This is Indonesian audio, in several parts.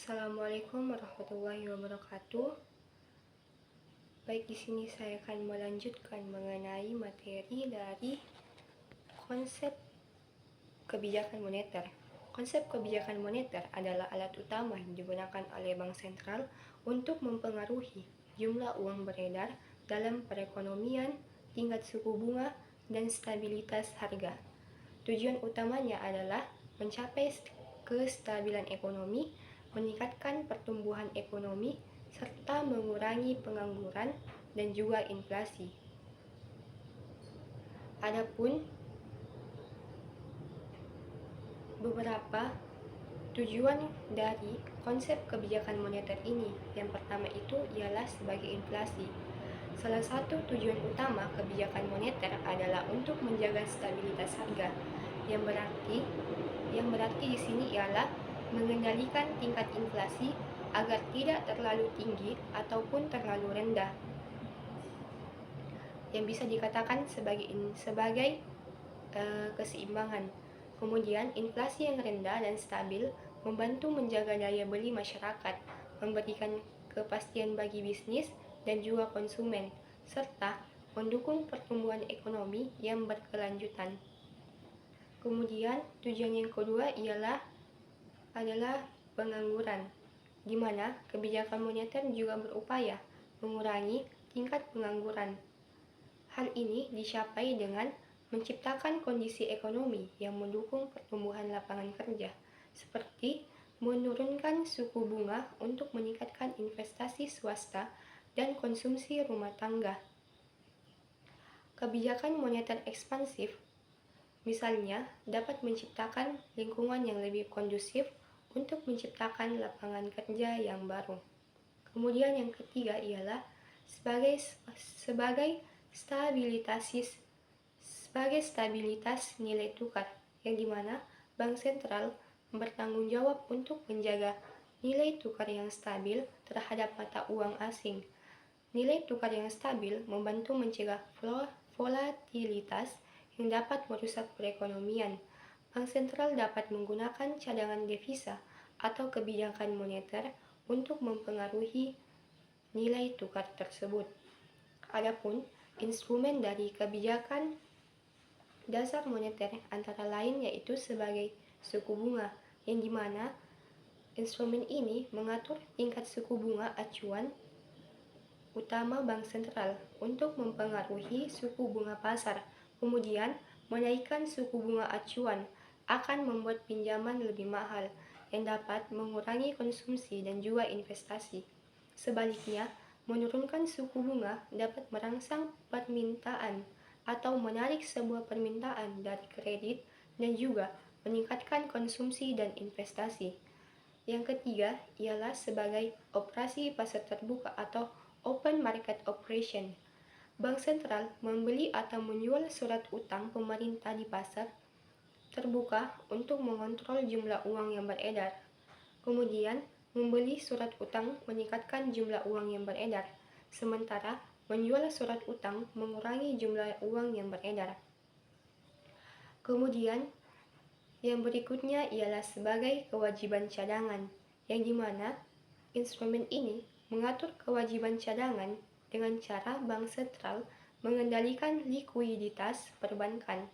Assalamualaikum warahmatullahi wabarakatuh. Baik, di sini saya akan melanjutkan mengenai materi dari konsep kebijakan moneter. Konsep kebijakan moneter adalah alat utama yang digunakan oleh bank sentral untuk mempengaruhi jumlah uang beredar dalam perekonomian, tingkat suku bunga, dan stabilitas harga. Tujuan utamanya adalah mencapai kestabilan ekonomi, meningkatkan pertumbuhan ekonomi, serta mengurangi pengangguran dan juga inflasi. Adapun beberapa tujuan dari konsep kebijakan moneter ini, yang pertama itu ialah sebagai inflasi. Salah satu tujuan utama kebijakan moneter adalah untuk menjaga stabilitas harga, yang berarti di sini ialah mengendalikan tingkat inflasi agar tidak terlalu tinggi ataupun terlalu rendah, yang bisa dikatakan sebagai keseimbangan. Kemudian, inflasi yang rendah dan stabil membantu menjaga daya beli masyarakat, memberikan kepastian bagi bisnis dan juga konsumen, serta mendukung pertumbuhan ekonomi yang berkelanjutan. Kemudian, tujuan yang kedua adalah pengangguran, di mana kebijakan moneter juga berupaya mengurangi tingkat pengangguran. Hal ini dicapai dengan menciptakan kondisi ekonomi yang mendukung pertumbuhan lapangan kerja, seperti menurunkan suku bunga untuk meningkatkan investasi swasta dan konsumsi rumah tangga. Kebijakan moneter ekspansif, misalnya, dapat menciptakan lingkungan yang lebih kondusif untuk menciptakan lapangan kerja yang baru. Kemudian yang ketiga ialah sebagai stabilitas nilai tukar, yang dimana bank sentral bertanggung jawab untuk menjaga nilai tukar yang stabil terhadap mata uang asing. Nilai tukar yang stabil membantu mencegah volatilitas yang dapat merusak perekonomian. Bank sentral dapat menggunakan cadangan devisa atau kebijakan moneter untuk mempengaruhi nilai tukar tersebut. Adapun instrumen dari kebijakan dasar moneter antara lain yaitu sebagai suku bunga, yang dimana instrumen ini mengatur tingkat suku bunga acuan utama bank sentral untuk mempengaruhi suku bunga pasar. Kemudian, menaikkan suku bunga acuan akan membuat pinjaman lebih mahal, yang dapat mengurangi konsumsi dan juga investasi. Sebaliknya, menurunkan suku bunga dapat merangsang permintaan atau menarik sebuah permintaan dari kredit dan juga meningkatkan konsumsi dan investasi. Yang ketiga ialah sebagai operasi pasar terbuka atau open market operation. Bank sentral membeli atau menjual surat utang pemerintah di pasar terbuka untuk mengontrol jumlah uang yang beredar. Kemudian, membeli surat utang meningkatkan jumlah uang yang beredar, sementara menjual surat utang mengurangi jumlah uang yang beredar. Kemudian, yang berikutnya ialah sebagai kewajiban cadangan, yang dimana instrumen ini mengatur kewajiban cadangan dengan cara bank sentral mengendalikan likuiditas perbankan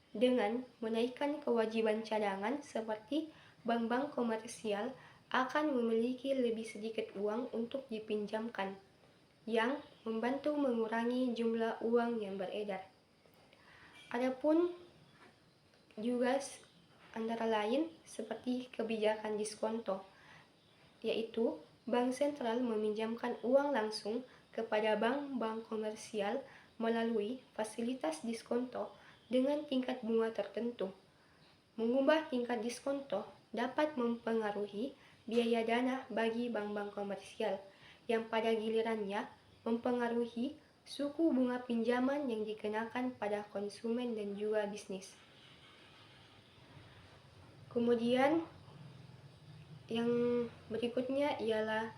dengan menaikkan kewajiban cadangan, seperti bank-bank komersial akan memiliki lebih sedikit uang untuk dipinjamkan, yang membantu mengurangi jumlah uang yang beredar. Adapun juga antara lain seperti kebijakan diskonto, yaitu bank sentral meminjamkan uang langsung kepada bank-bank komersial melalui fasilitas diskonto dengan tingkat bunga tertentu. Mengubah tingkat diskonto dapat mempengaruhi biaya dana bagi bank-bank komersial, yang pada gilirannya mempengaruhi suku bunga pinjaman yang dikenakan pada konsumen dan juga bisnis. Kemudian yang berikutnya ialah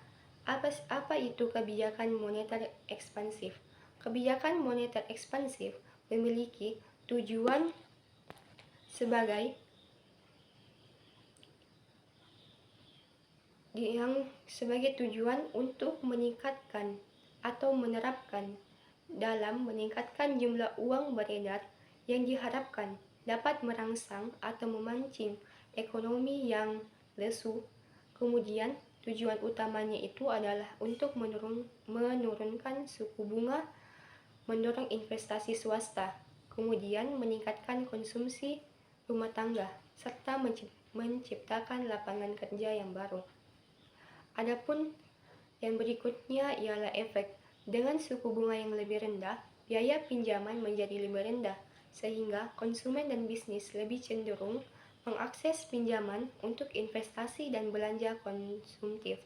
apa itu kebijakan moneter ekspansif? Kebijakan moneter ekspansif memiliki tujuan sebagai yang sebagai tujuan untuk meningkatkan atau menerapkan dalam meningkatkan jumlah uang beredar yang diharapkan dapat merangsang atau memancing ekonomi yang lesu. Kemudian, tujuan utamanya itu adalah untuk menurunkan suku bunga, mendorong investasi swasta, kemudian meningkatkan konsumsi rumah tangga, serta menciptakan lapangan kerja yang baru. Adapun yang berikutnya ialah efek. Dengan suku bunga yang lebih rendah, biaya pinjaman menjadi lebih rendah, sehingga konsumen dan bisnis lebih cenderung mengakses pinjaman untuk investasi dan belanja konsumtif.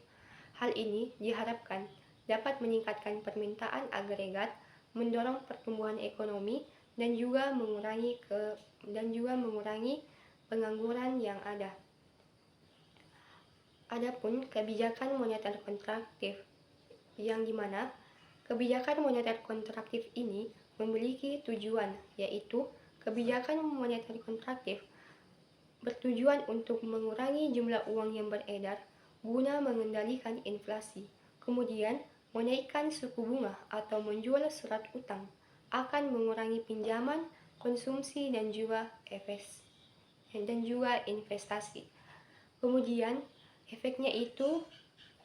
Hal ini diharapkan dapat meningkatkan permintaan agregat, mendorong pertumbuhan ekonomi, dan juga mengurangi pengangguran yang ada. Adapun kebijakan moneter kontraktif, yang dimana kebijakan moneter kontraktif ini memiliki tujuan, yaitu kebijakan moneter kontraktif bertujuan untuk mengurangi jumlah uang yang beredar guna mengendalikan inflasi. Kemudian, menaikkan suku bunga atau menjual surat utang akan mengurangi pinjaman, konsumsi, dan juga investasi. Kemudian, efeknya itu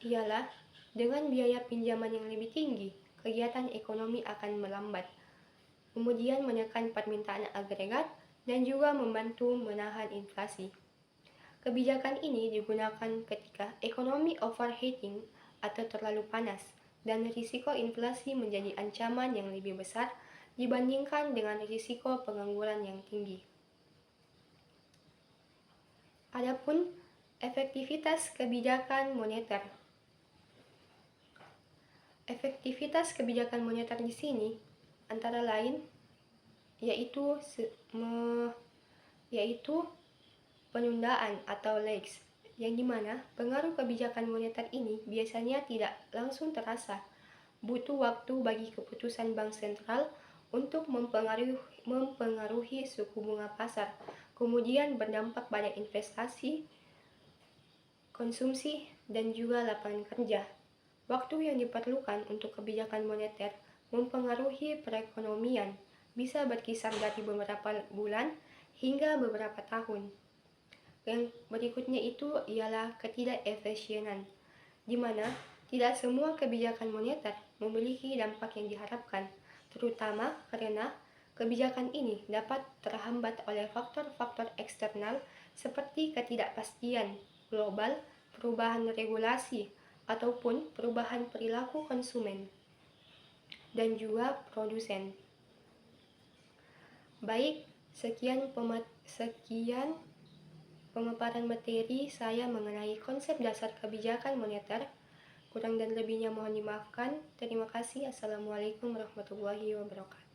ialah dengan biaya pinjaman yang lebih tinggi, kegiatan ekonomi akan melambat. Kemudian menekan permintaan agregat dan juga membantu menahan inflasi. Kebijakan ini digunakan ketika ekonomi overheating atau terlalu panas dan risiko inflasi menjadi ancaman yang lebih besar dibandingkan dengan risiko pengangguran yang tinggi. Adapun efektivitas kebijakan moneter. Efektivitas kebijakan moneter di sini antara lain yaitu penundaan atau lags, yang dimana pengaruh kebijakan moneter ini biasanya tidak langsung terasa. Butuh waktu bagi keputusan bank sentral untuk mempengaruhi suku bunga pasar, kemudian berdampak pada investasi, konsumsi, dan juga lapangan kerja. Waktu yang diperlukan untuk kebijakan moneter mempengaruhi perekonomian bisa berkisar dari beberapa bulan hingga beberapa tahun. Yang berikutnya itu ialah ketidakefisienan, di mana tidak semua kebijakan moneter memiliki dampak yang diharapkan, terutama karena kebijakan ini dapat terhambat oleh faktor-faktor eksternal seperti ketidakpastian global, perubahan regulasi, ataupun perubahan perilaku konsumen dan juga produsen. Baik, sekian pemaparan materi saya mengenai konsep dasar kebijakan moneter. Kurang dan lebihnya mohon dimaafkan. Terima kasih. Assalamualaikum warahmatullahi wabarakatuh.